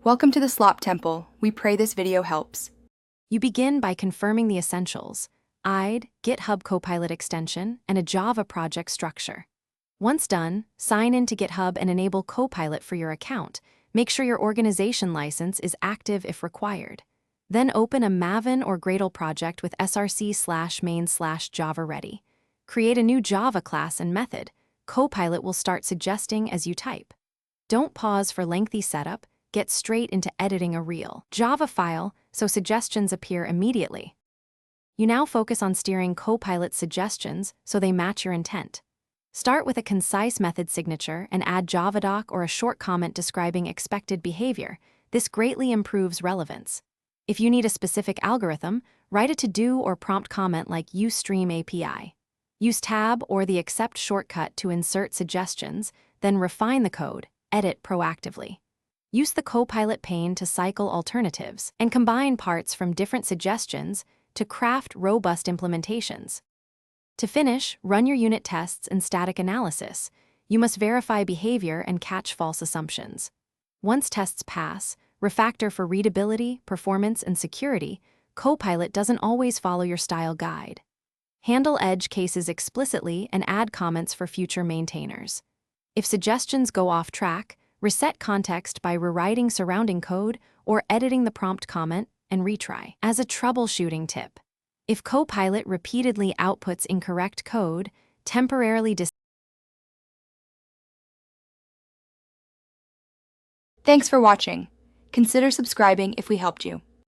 Welcome to the Slop Temple. We pray this video helps. You begin by confirming the essentials: IDE, GitHub Copilot extension, and a Java project structure. Once done, sign in to GitHub and enable Copilot for your account. Make sure your organization license is active if required. Then open a Maven or Gradle project with src/main/Java ready. Create a new Java class and method. Copilot will start suggesting as you type. Don't pause for lengthy setup. Get straight into editing a real Java file so suggestions appear immediately. You now focus on steering Copilot's suggestions so they match your intent. Start with a concise method signature and add JavaDoc or a short comment describing expected behavior. This greatly improves relevance. If you need a specific algorithm, write a to-do or prompt comment like "UStream API." Use Tab or the Accept shortcut to insert suggestions, then refine the code, edit proactively. Use the Copilot pane to cycle alternatives and combine parts from different suggestions to craft robust implementations. To finish, run your unit tests and static analysis. You must verify behavior and catch false assumptions. Once tests pass, refactor for readability, performance, and security. Copilot doesn't always follow your style guide. Handle edge cases explicitly and add comments for future maintainers. If suggestions go off track, reset context by rewriting surrounding code or editing the prompt comment and retry. As a troubleshooting tip, if Copilot repeatedly outputs incorrect code, temporarily Thanks for watching. Consider subscribing if we helped you.